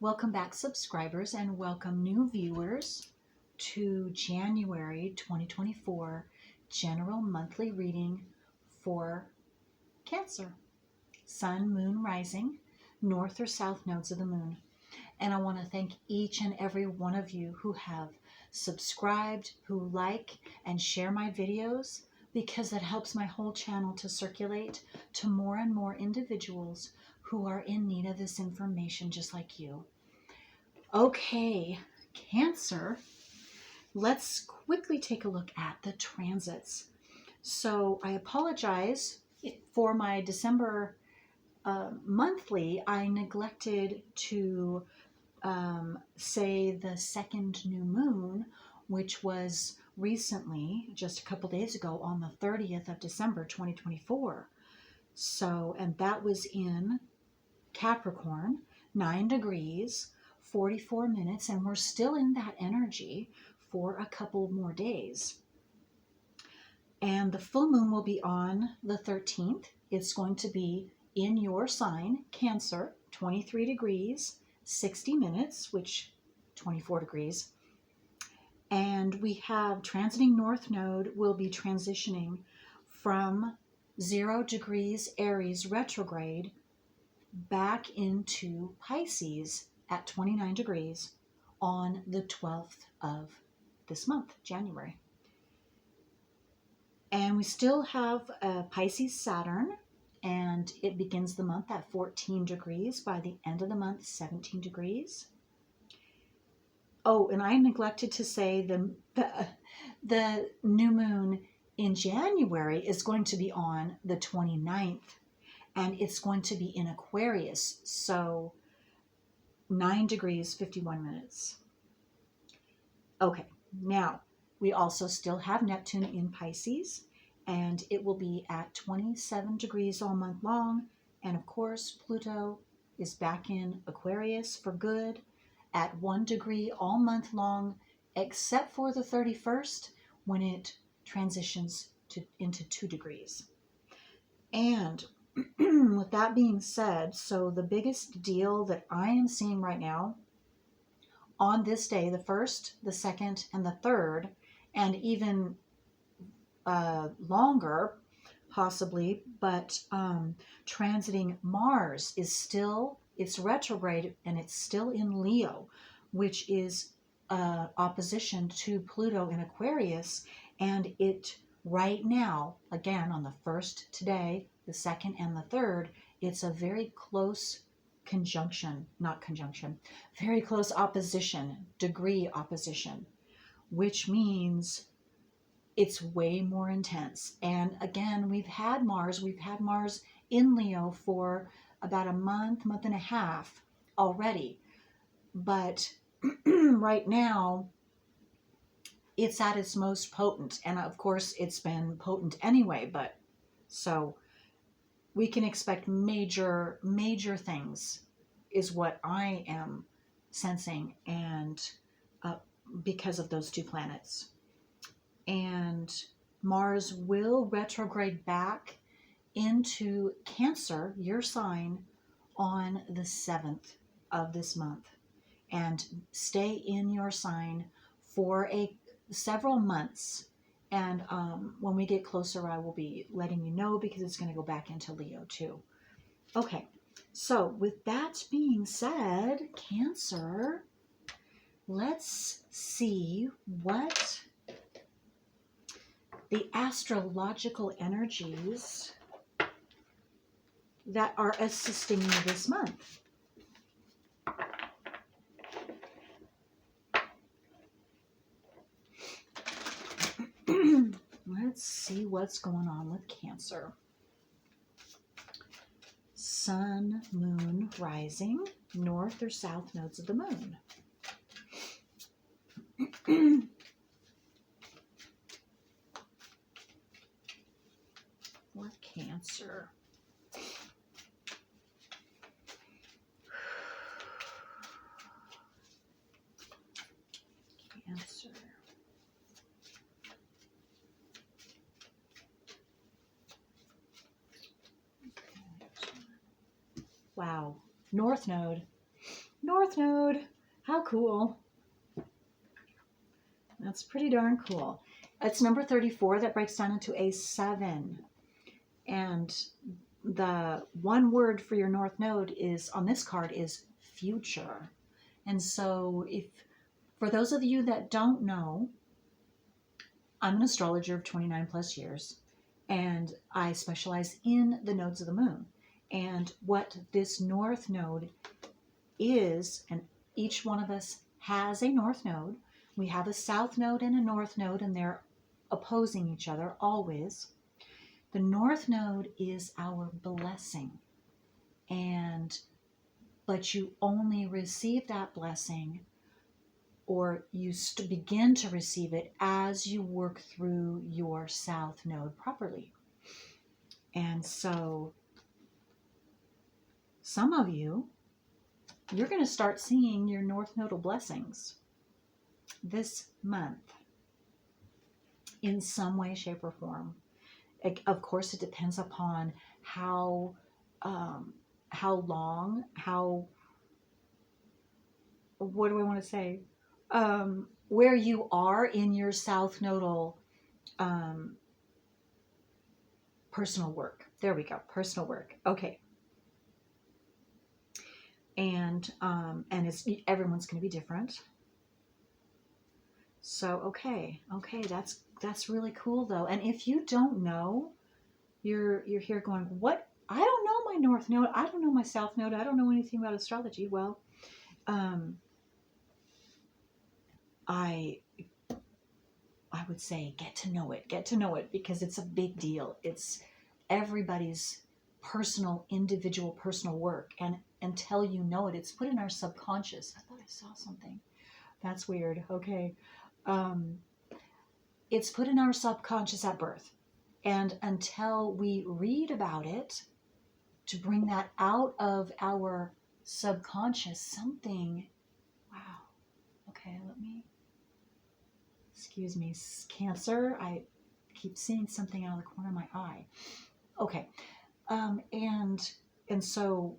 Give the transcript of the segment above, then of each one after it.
Welcome back, subscribers, and welcome new viewers to January 2024 General Monthly Reading for Cancer. Sun, Moon, Rising, North or South Nodes of the Moon. And I want to thank each and every one of you who have subscribed, who like and share my videos, because that helps my whole channel to circulate to more and more individuals who are in need of this information just like you. Okay, Cancer, let's quickly take a look at the transits. So I apologize for my December monthly. I neglected to say the second new moon, which was recently, just a couple days ago, on the 30th of December 2024. So, and that was in Capricorn, 9 degrees, 44 minutes, and we're still in that energy for a couple more days. And the full moon will be on the 13th. It's going to be in your sign, Cancer, 23 degrees, 60 minutes, which 24 degrees. And we have transiting North Node will be transitioning from 0 degrees Aries retrograde back into Pisces at 29 degrees on the 12th of this month, January. And we still have Pisces Saturn, and it begins the month at 14 degrees. By the end of the month, 17 degrees. Oh, and I neglected to say the new moon in January is going to be on the 29th, and it's going to be in Aquarius, so 9 degrees, 51 minutes. Okay, now we also still have Neptune in Pisces, and it will be at 27 degrees all month long. And of course, Pluto is back in Aquarius for good at 1 degree all month long, except for the 31st when it transitions into 2 degrees. And with that being said, so the biggest deal that I am seeing right now on this day, the 1st, the 2nd, and the 3rd, and even longer possibly, but transiting Mars is still, it's retrograde, and it's still in Leo, which is opposition to Pluto in Aquarius. And it right now, again, on the 1st today, the 2nd, and the 3rd, it's a very close conjunction, not conjunction, very close opposition, degree opposition, which means it's way more intense. And again, we've had Mars in Leo for about a month and a half already. But right now, it's at its most potent. And of course, it's been potent anyway, but so we can expect major things is what I am sensing, and because of those two planets. And Mars will retrograde back into Cancer, your sign, on the 7th of this month, and stay in your sign for several months. And when we get closer, I will be letting you know, because it's going to go back into Leo too. Okay, so with that being said, Cancer, let's see what the astrological energies that are assisting you this month. Let's see what's going on with Cancer. Sun, Moon, Rising, North or South Nodes of the Moon. For Cancer. Cancer. Wow. North Node North Node. How cool. That's pretty darn cool. It's number 34 that breaks down into a 7. And the one word for your North Node is on this card is future. And so if for those of you that don't know, I'm an astrologer of 29 plus years, and I specialize in the nodes of the moon. And what this North Node is, and each one of us has a North Node. We have a South Node and a North Node, and they're opposing each other always. The North Node is our blessing, but you only receive that blessing, or you begin to receive it as you work through your South Node properly. And so some of you, you're going to start seeing your North Nodal blessings this month in some way, shape, or form. Of course, it depends upon how long, what do I want to say? Where you are in your South Nodal personal work. There we go, personal work. Okay. And everyone's going to be different. So okay, that's really cool though. And if you don't know, you're here going, what? I don't know my North Node. I don't know my South Node. I don't know anything about astrology. Well, I would say get to know it because it's a big deal. It's everybody's individual personal work, and until you know it, it's put in our subconscious. I thought I saw something. That's weird. Okay. It's put in our subconscious at birth. And until we read about it, to bring that out of our subconscious, something, wow. Okay, excuse me, Cancer. I keep seeing something out of the corner of my eye. Okay. And so,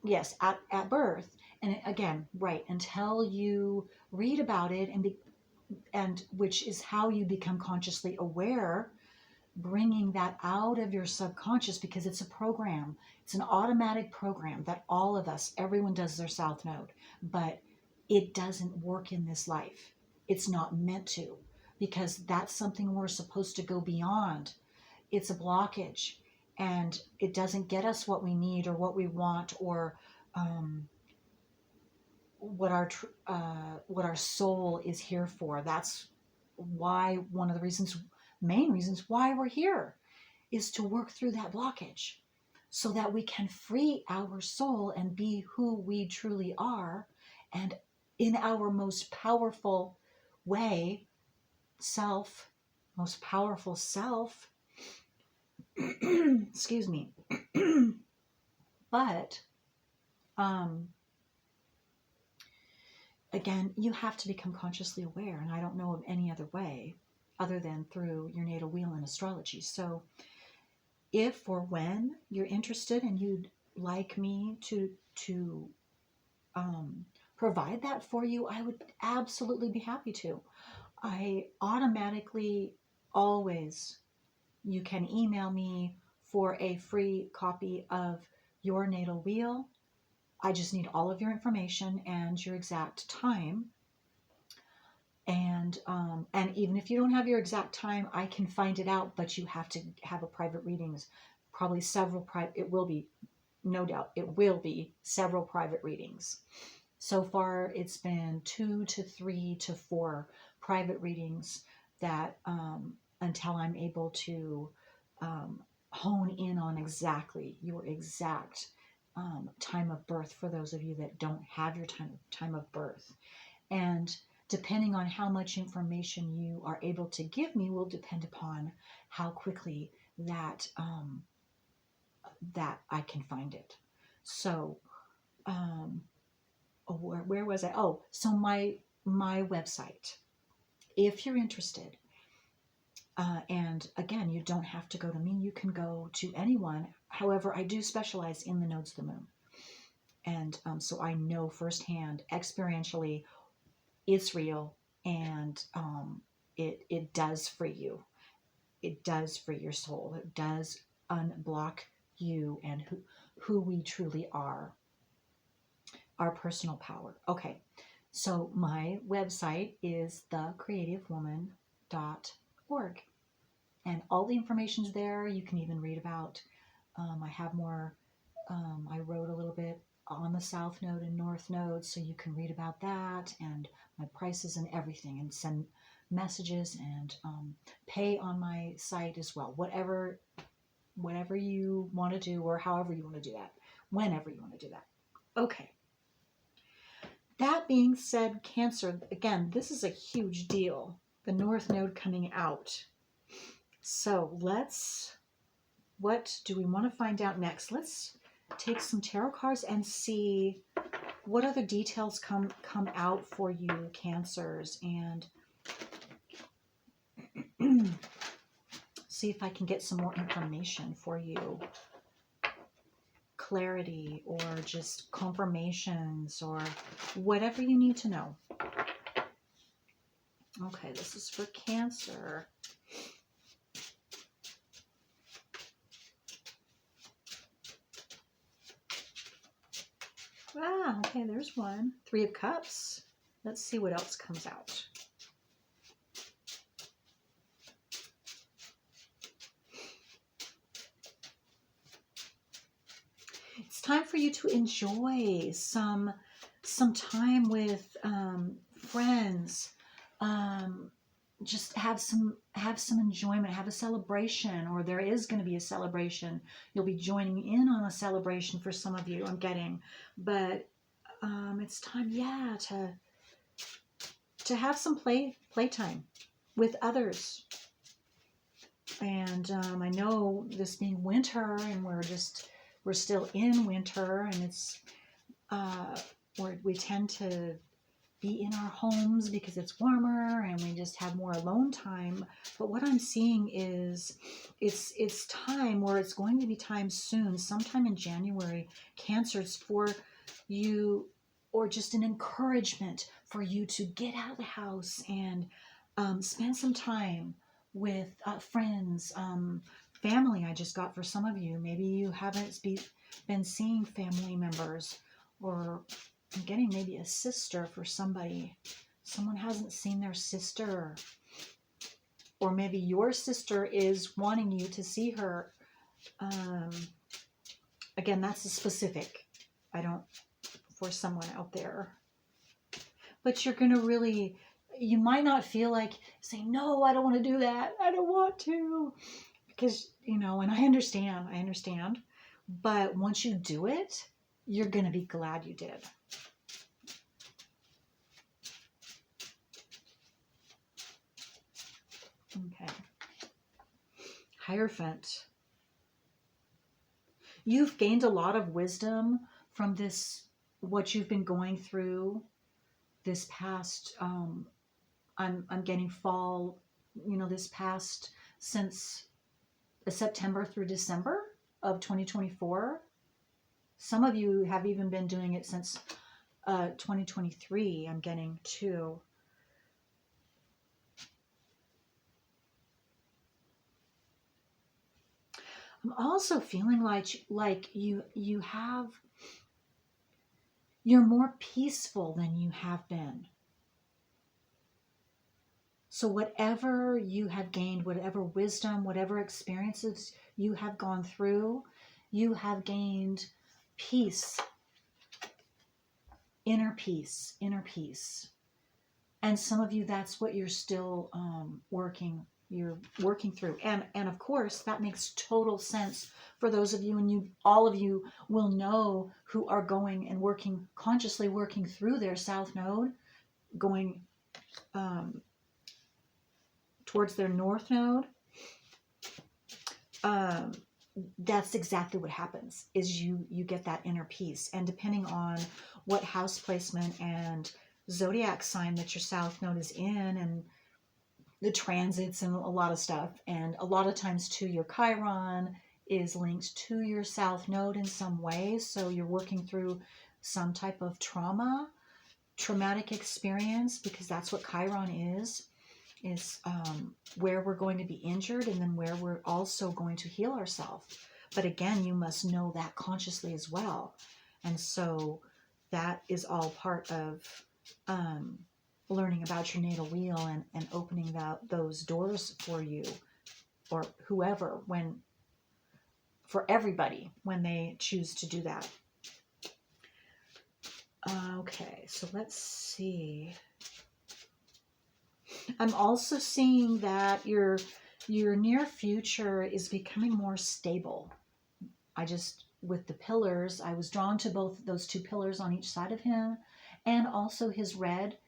yes, at birth, and again, right, until you read about it and which is how you become consciously aware, bringing that out of your subconscious, because it's a program. It's an automatic program that all of us, everyone does their South Node, but it doesn't work in this life. It's not meant to, because that's something we're supposed to go beyond. It's a blockage, and it doesn't get us what we need or what we want, or what our soul is here for. That's why one of the main reasons why we're here is to work through that blockage so that we can free our soul and be who we truly are, and in our most powerful way, most powerful self. Excuse me. But again, you have to become consciously aware, and I don't know of any other way other than through your natal wheel and astrology. So if or when you're interested and you'd like me to provide that for you, I would absolutely be happy to. I automatically always, you can email me for a free copy of your natal wheel. I just need all of your information and your exact time. And even if you don't have your exact time, I can find it out, but you have to have a private readings, probably several it will be, no doubt, it will be several private readings. So far, it's been 2 to 3 to 4 private readings that until I'm able to hone in on exactly your exact time of birth, for those of you that don't have your time of birth. And depending on how much information you are able to give me will depend upon how quickly that I can find it. So where was I? Oh, so my website, if you're interested, and again, you don't have to go to me, you can go to anyone. However, I do specialize in the nodes of the moon. And so I know firsthand, experientially, it's real, and it does for you. It does for your soul. It does unblock you and who we truly are, our personal power. Okay, so my website is thecreativewoman.org, and all the information's there. You can even read about. I have more. I wrote a little bit on the South Node and North Node, so you can read about that and my prices and everything, and send messages and pay on my site as well. Whatever you want to do, or however you want to do that, whenever you want to do that. Okay. That being said, Cancer, again, this is a huge deal. The North Node coming out. So what do we want to find out next? Let's take some tarot cards and see what other details come out for you, Cancers, and see if I can get some more information for you. Clarity, or just confirmations, or whatever you need to know. Okay, this is for Cancer. Ah, okay, there's one. 3 of Cups. Let's see what else comes out. It's time for you to enjoy some time with friends. Just have some enjoyment, have a celebration, or there is going to be a celebration. You'll be joining in on a celebration for some of you, I'm getting. But it's time, yeah, to have some playtime with others. And I know this being winter, and we're still in winter, and it's we tend to be in our homes because it's warmer and we just have more alone time. But what I'm seeing is it's time, or it's going to be time soon, sometime in January, Cancers, for you, or just an encouragement for you to get out of the house and spend some time with friends, family. I just got for some of you, maybe you haven't been seeing family members, or I'm getting maybe a sister for somebody. Someone hasn't seen their sister, or maybe your sister is wanting you to see her. Again, that's a specific. I don't, for someone out there. But you're going to really, you might not feel like saying, no, I don't want to do that. I don't want to. Because, and I understand. But once you do it, you're going to be glad you did. Okay. Hierophant. You've gained a lot of wisdom from this, what you've been going through this past, I'm getting fall, this past, since September through December of 2024. Some of you have even been doing it since 2023, I'm getting too. I'm also feeling like you're more peaceful than you have been. So whatever you have gained, whatever wisdom, whatever experiences you have gone through, you have gained peace, inner peace. And some of you, that's what you're still you're working through. And of course, that makes total sense for those of you, and all of you will know who are going and consciously working through their South Node, going towards their North Node. That's exactly what happens, is you get that inner peace. And depending on what house placement and zodiac sign that your South Node is in, and the transits and a lot of stuff, and a lot of times too, your Chiron is linked to your South Node in some way, so you're working through some type of traumatic experience, because that's what Chiron is where we're going to be injured and then where we're also going to heal ourselves. But again, you must know that consciously as well. And so that is all part of learning about your natal wheel and opening those doors for you or whoever, for everybody when they choose to do that. Okay, so let's see. I'm also seeing that your near future is becoming more stable. With the pillars, I was drawn to both those two pillars on each side of him, and also his red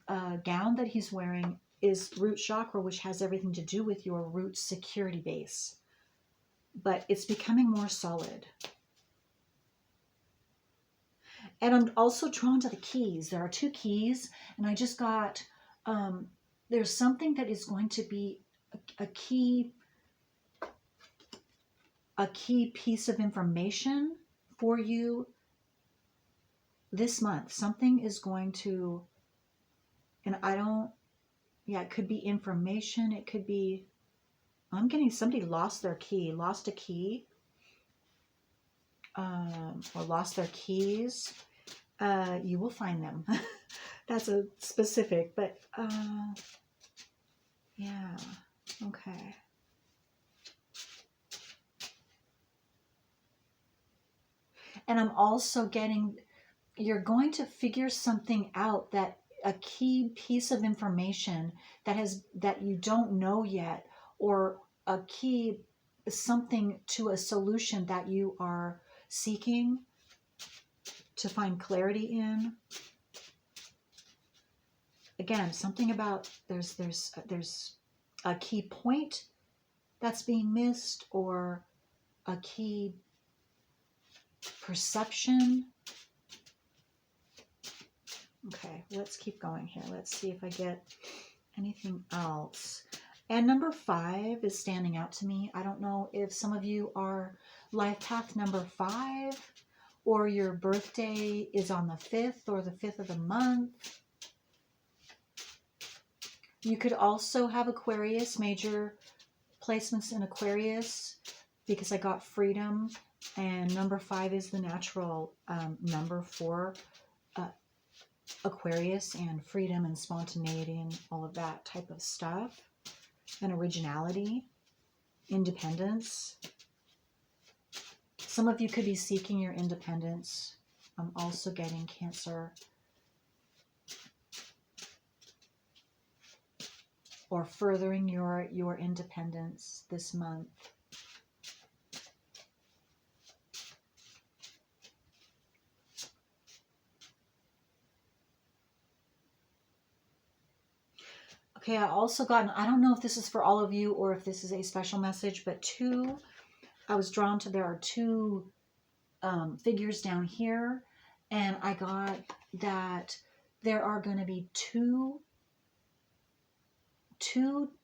gown that he's wearing is root chakra, which has everything to do with your root security base. But it's becoming more solid. And I'm also drawn to the keys. There are 2 keys, and I just got, there's something that is going to be a key piece of information for you this month. Something is going to, and it could be information. It could be, I'm getting somebody lost a key, or lost their keys. You will find them. That's a specific, but yeah, okay. And I'm also getting, you're going to figure something out, that a key piece of information that you don't know yet, or a key something to a solution that you are seeking to find clarity in. Again, something about there's a key point that's being missed, or a key perception. Okay, let's keep going here. Let's see if I get anything else. And number 5 is standing out to me. I don't know if some of you are life path number 5, or your birthday is on the 5th or the 5th of the month. You could also have Aquarius, major placements in Aquarius, because I got freedom, and number 5 is the natural number for Aquarius, and freedom and spontaneity and all of that type of stuff, and originality, independence. Some of you could be seeking your independence. I'm also getting Cancer, or furthering your independence this month. Okay, I also got, I don't know if this is for all of you or if this is a special message, but I was drawn to, there are 2 figures down here, and I got that there are going to be two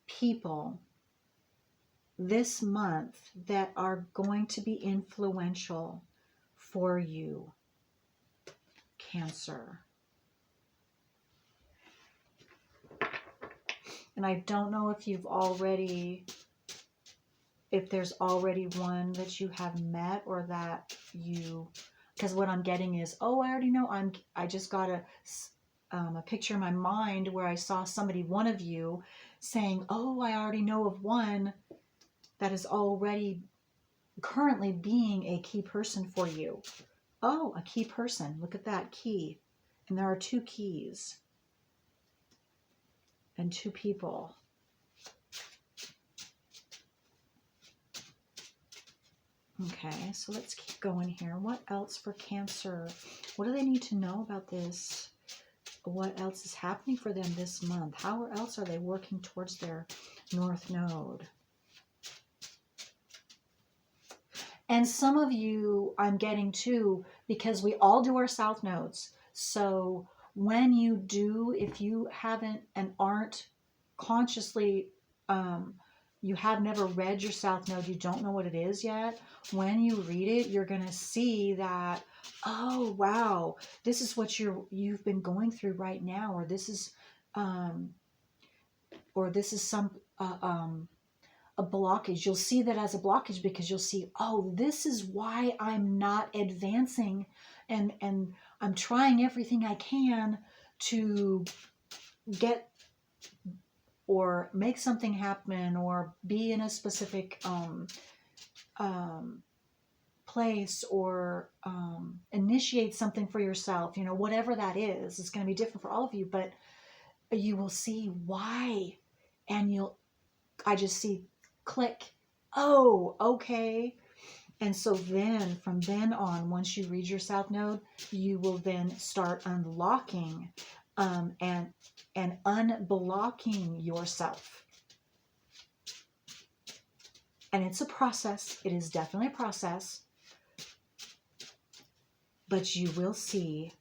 people this month that are going to be influential for you, Cancer. And I don't know if there's already one that you have met, or that because what I'm getting is, I already know, I just got a picture in my mind where I saw one of you saying, I already know of one that is already currently being a key person for you. A key person. Look at that, key. And there are 2 keys and 2 people. Okay, so let's keep going here. What else for Cancer? What do they need to know about this? What else is happening for them this month? How else are they working towards their North Node? And some of you, I'm getting too, because we all do our South Nodes. So when you do, if you haven't and aren't consciously you have never read your South Node, you don't know what it is yet, when you read it, you're going to see that, oh, wow, this is what you've been going through right now, or this is some a blockage. You'll see that as a blockage because you'll see, oh, this is why I'm not advancing, and I'm trying everything I can to get or make something happen or be in a specific place, or initiate something for yourself. Whatever that is, it's going to be different for all of you, but you will see why, and I just see click. Oh, okay. And so then from then on, once you read your South Node, you will then start unlocking and unblocking yourself. And it's a process. It is definitely a process. But you will see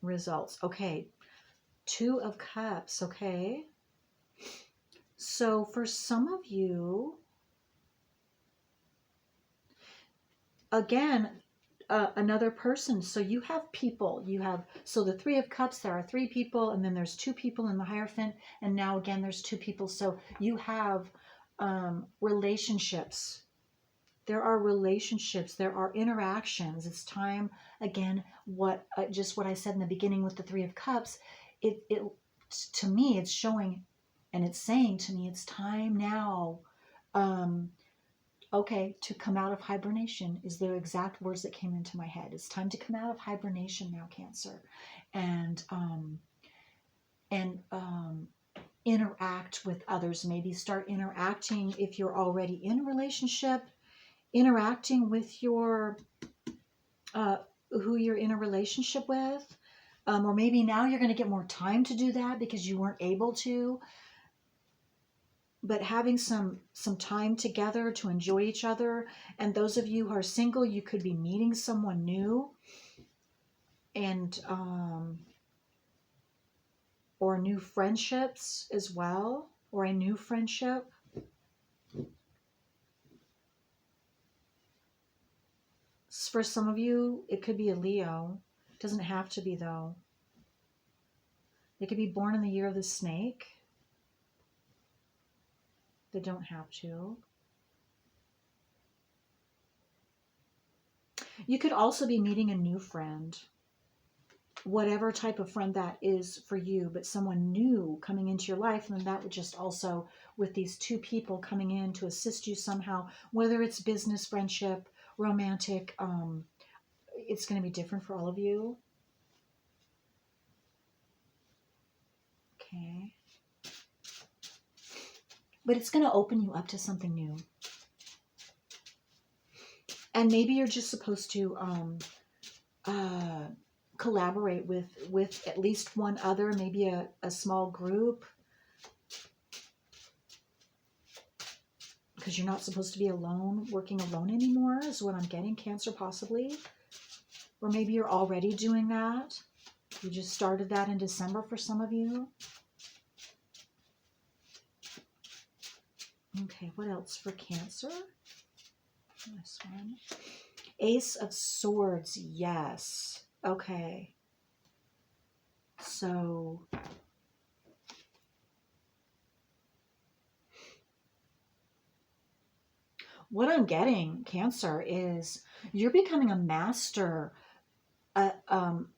results. Okay. 2 of Cups. Okay. So for some of you, again, another person. So you have people. So the 3 of Cups, there are 3 people, and then there's 2 people in the Hierophant, and now again there's 2 people. So you have relationships. There are relationships. There are interactions. It's time, again, just what I said in the beginning with the 3 of Cups. It to me, it's showing, and it's saying to me, it's time now. Okay, to come out of hibernation is the exact words that came into my head. It's time to come out of hibernation now, Cancer, and interact with others. Maybe start interacting if you're already in a relationship, interacting with your who you're in a relationship with, or maybe now you're going to get more time to do that because you weren't able to. But having some time together to enjoy each other. And those of you who are single, you could be meeting someone new, and or new friendships as well, or a new friendship. For some of you, it could be a Leo. It doesn't have to be, though. They could be born in the year of the snake. They don't have to. You could also be meeting a new friend, whatever type of friend that is for you, but someone new coming into your life. And then that would just also, with these 2 people coming in to assist you somehow, whether it's business, friendship, romantic, it's going to be different for all of you. Okay. But it's going to open you up to something new. And maybe you're just supposed to collaborate with at least one other, maybe a small group, because you're not supposed to be alone, working alone anymore, is what I'm getting, Cancer, possibly. Or maybe you're already doing that. You just started that in December for some of you. Okay, what else for Cancer? This one. Ace of Swords, yes. Okay. So what I'm getting, Cancer, is you're becoming a master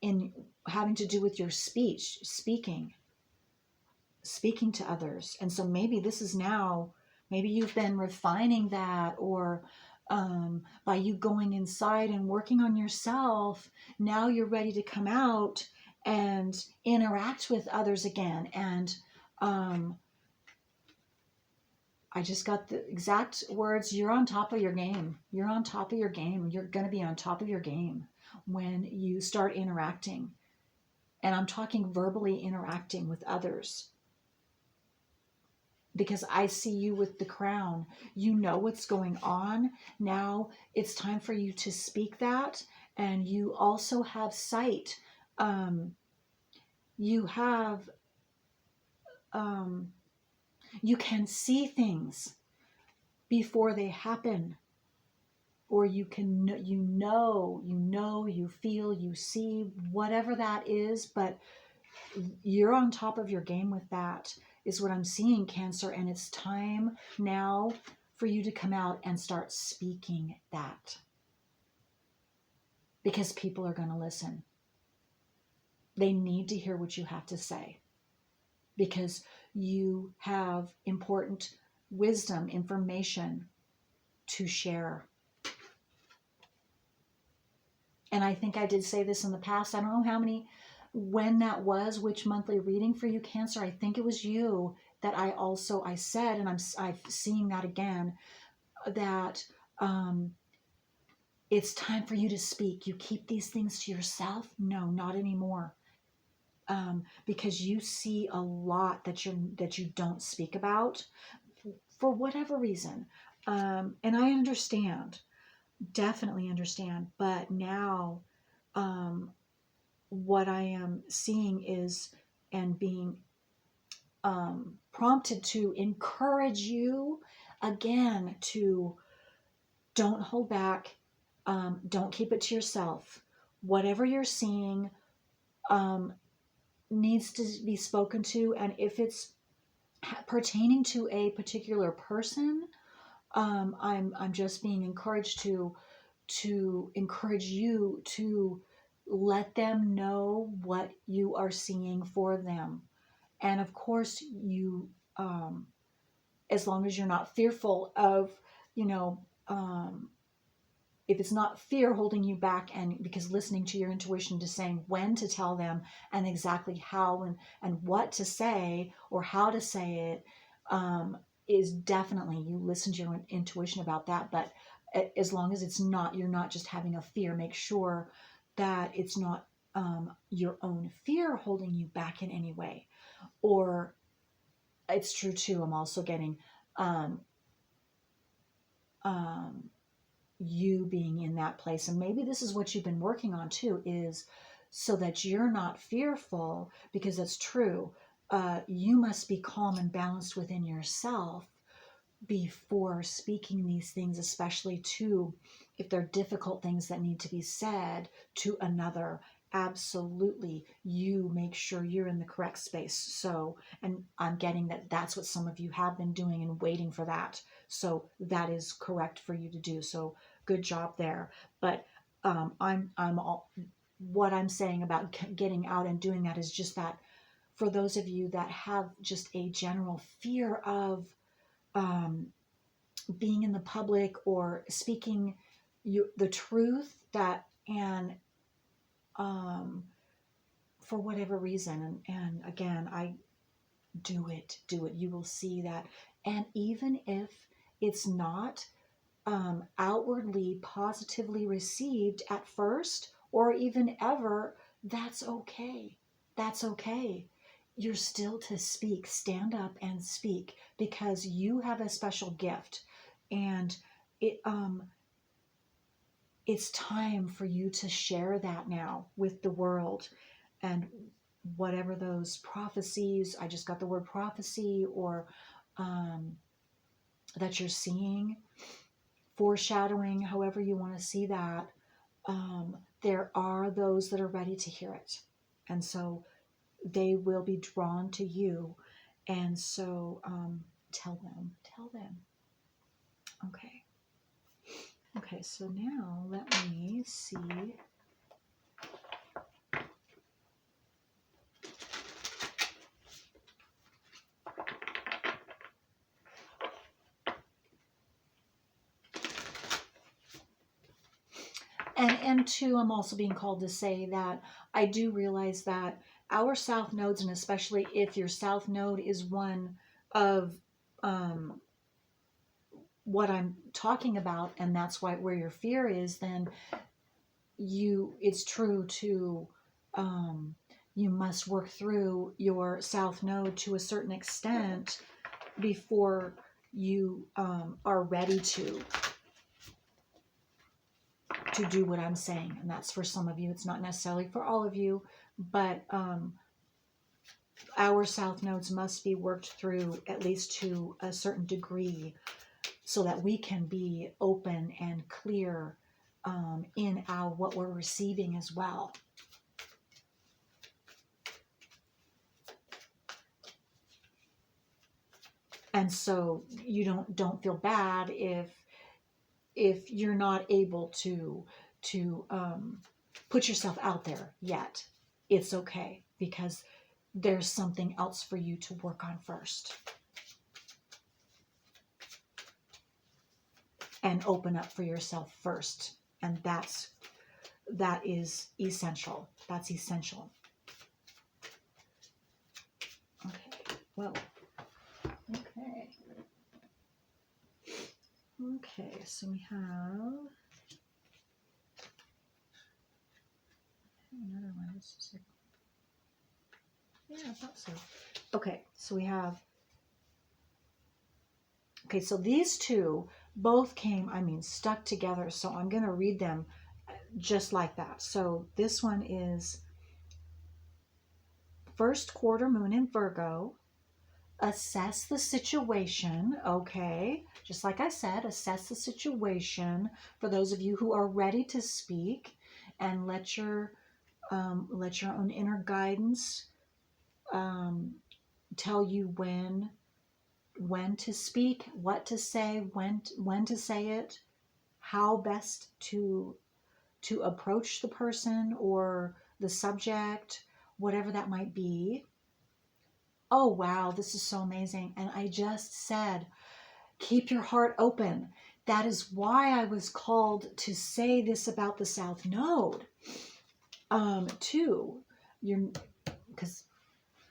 in having to do with your speaking to others. And so maybe this is now, maybe you've been refining that, or by you going inside and working on yourself, now you're ready to come out and interact with others again. And I just got the exact words. You're on top of your game. You're on top of your game. You're going to be on top of your game when you start interacting. And I'm talking verbally interacting with others. Because I see you with the crown. You know what's going on. Now it's time for you to speak that. And you also have sight. You have you can see things before they happen, or you can, you feel, you see, whatever that is, but you're on top of your game with that, is what I'm seeing, Cancer. And it's time now for you to come out and start speaking that, because people are going to listen. They need to hear what you have to say, because you have important wisdom, information to share. And I think I did say this in the past. I don't know when that was, which monthly reading for you, Cancer. I think it was you that I said, and I'm seeing that again, that it's time for you to speak. You keep these things to yourself? No, not anymore. Because you see a lot that you don't speak about for whatever reason. And I understand, definitely understand. But now, what I am seeing is, and being prompted to encourage you again to don't hold back. Don't keep it to yourself. Whatever you're seeing needs to be spoken to. And if it's pertaining to a particular person, I'm just being encouraged to encourage you to let them know what you are seeing for them. And of course, you, as long as you're not fearful of, if it's not fear holding you back, and because listening to your intuition to saying when to tell them and exactly how and what to say or how to say it, is definitely, you listen to your intuition about that. But as long as you're not just having a fear, make sure that it's not your own fear holding you back in any way. Or it's true too, I'm also getting you being in that place. And maybe this is what you've been working on too, is so that you're not fearful, because that's true. You must be calm and balanced within yourself before speaking these things, especially if they're difficult things that need to be said to another. Absolutely, you make sure you're in the correct space. So, and I'm getting that that's what some of you have been doing and waiting for that. So that is correct for you to do. So good job there. But what I'm saying about getting out and doing that is just that for those of you that have just a general fear of being in the public or speaking the truth, and for whatever reason, and again, I do it. You will see that. And even if it's not outwardly positively received at first or even ever, that's okay. That's okay. You're still to speak. Stand up and speak, because you have a special gift, and it's time for you to share that now with the world. And whatever those prophecies, I just got the word prophecy, or that you're seeing, foreshadowing, however you want to see that, there are those that are ready to hear it. And so they will be drawn to you. And so tell them. Okay, so now let me see. And two, I'm also being called to say that I do realize that our south nodes, and especially if your south node is one of what I'm talking about, and that's where your fear is, then it's true to, you must work through your south node to a certain extent before you are ready to do what I'm saying. And that's for some of you. It's not necessarily for all of you, but our south nodes must be worked through at least to a certain degree so that we can be open and clear in our what we're receiving as well. And so you don't feel bad if you're not able to put yourself out there yet. It's okay, because there's something else for you to work on first. And open up for yourself first. And that is essential. That's essential. Okay. Well. Okay. Okay. So we have another one. It's just like, yeah, I thought so. Okay. So we have. Okay. So these two both came, stuck together. So I'm going to read them just like that. So this one is first quarter moon in Virgo. Assess the situation. Okay. Just like I said, assess the situation for those of you who are ready to speak, and let your own inner guidance tell you when to speak, what to say, when to say it, how best to approach the person or the subject, whatever that might be. Oh, wow, this is so amazing. And I just said, keep your heart open. That is why I was called to say this about the South Node, too. Because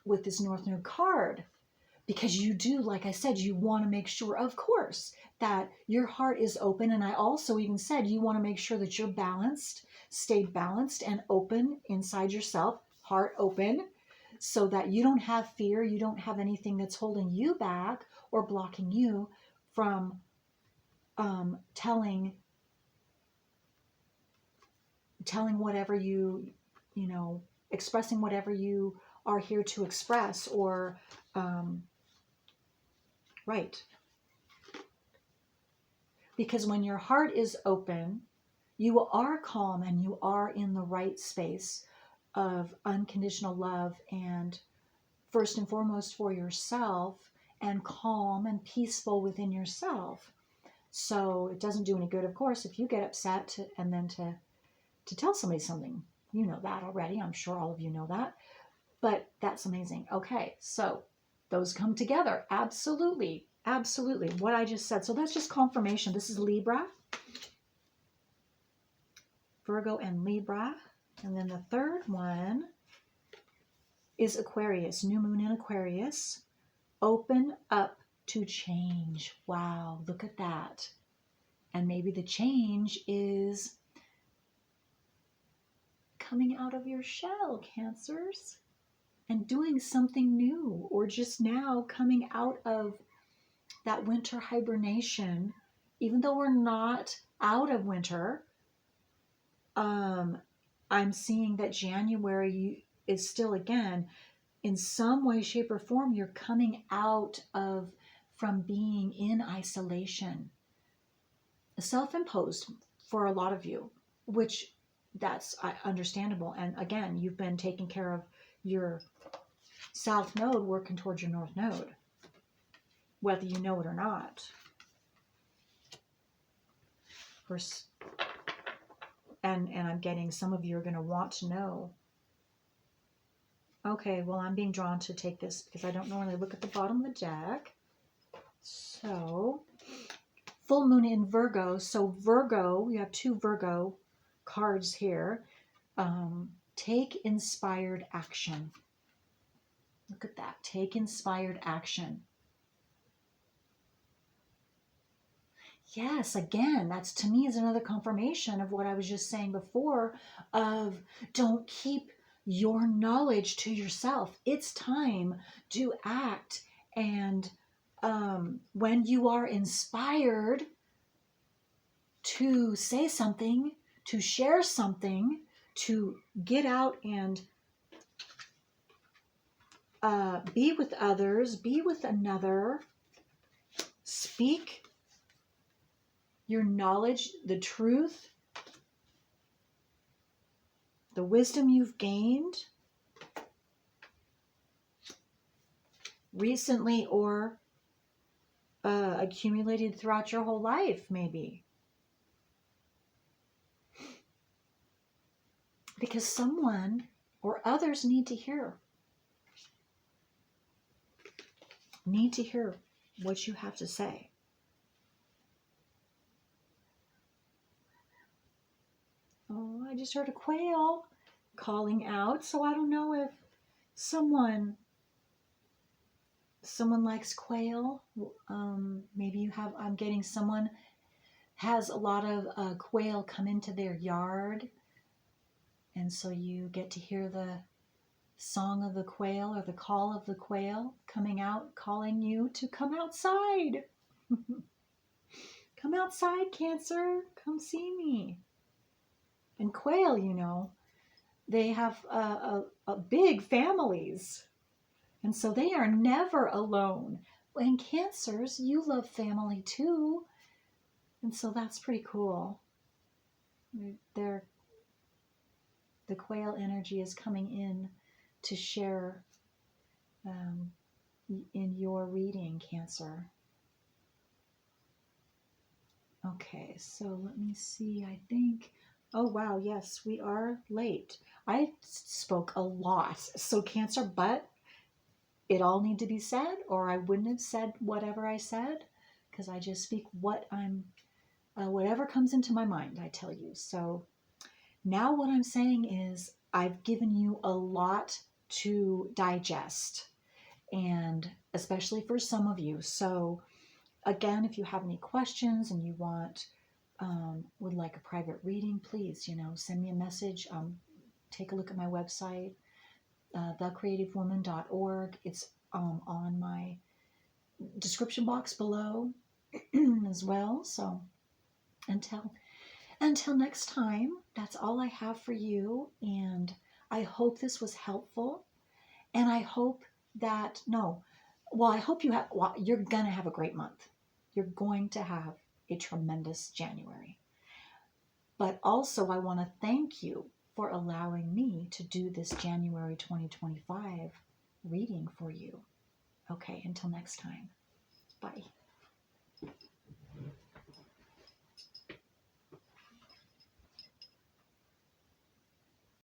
with this North Node card, because you do, like I said, you want to make sure, of course, that your heart is open. And I also even said you want to make sure that you're balanced, stay balanced and open inside yourself, heart open, so that you don't have fear, you don't have anything that's holding you back or blocking you from telling whatever expressing whatever you are here to express, or right. Because when your heart is open, you are calm and you are in the right space of unconditional love, and first and foremost for yourself, and calm and peaceful within yourself. So it doesn't do any good, of course, if you get upset and then to tell somebody something. You know that already. I'm sure all of you know that. But that's amazing. Okay, so those come together. Absolutely. Absolutely. What I just said. So that's just confirmation. This is Libra, Virgo and Libra. And then the third one is Aquarius, new moon in Aquarius. Open up to change. Wow, look at that. And maybe the change is coming out of your shell, Cancers, and doing something new, or just now coming out of that winter hibernation. Even though we're not out of winter, I'm seeing that January is still, again, in some way, shape, or form, you're coming out from being in isolation, self-imposed for a lot of you, which that's understandable. And again, you've been taking care of your South Node, working towards your North Node, whether you know it or not. And I'm getting some of you are going to want to know. Okay, well, I'm being drawn to take this because I don't normally look at the bottom of the deck. So, full moon in Virgo. So Virgo, we have two Virgo cards here. Take inspired action. Look at that. Take inspired action. Yes, again, that's, to me, is another confirmation of what I was just saying before, of don't keep your knowledge to yourself. It's time to act. And when you are inspired to say something, to share something, to get out and be with others, be with another, speak your knowledge, the truth, the wisdom you've gained recently or accumulated throughout your whole life, maybe. Because someone or others need to hear what you have to say. Oh, I just heard a quail calling out, so I don't know if someone likes quail. Maybe you have, I'm getting someone has a lot of quail come into their yard, and so you get to hear the song of the quail or the call of the quail coming out, calling you to come outside. Come outside, Cancer. Come see me. And quail, you know, they have big families. And so they are never alone. And Cancers, you love family too. And so that's pretty cool. The quail energy is coming in to share in your reading, Cancer. Okay, so let me see. I think, oh wow, yes, we are late. I spoke a lot. So Cancer, but it all need to be said, or I wouldn't have said whatever I said, because I just speak what whatever comes into my mind, I tell you. So now what I'm saying is I've given you a lot to digest, and especially for some of you. So again, if you have any questions and you would like a private reading, please, send me a message. Take a look at my website, thecreativewoman.org. It's on my description box below as well. So until next time, that's all I have for you. And I hope this was helpful. And I hope that, I hope you're going to have a great month. You're going to have a tremendous January. But also, I want to thank you for allowing me to do this January 2025 reading for you. Okay, until next time. Bye.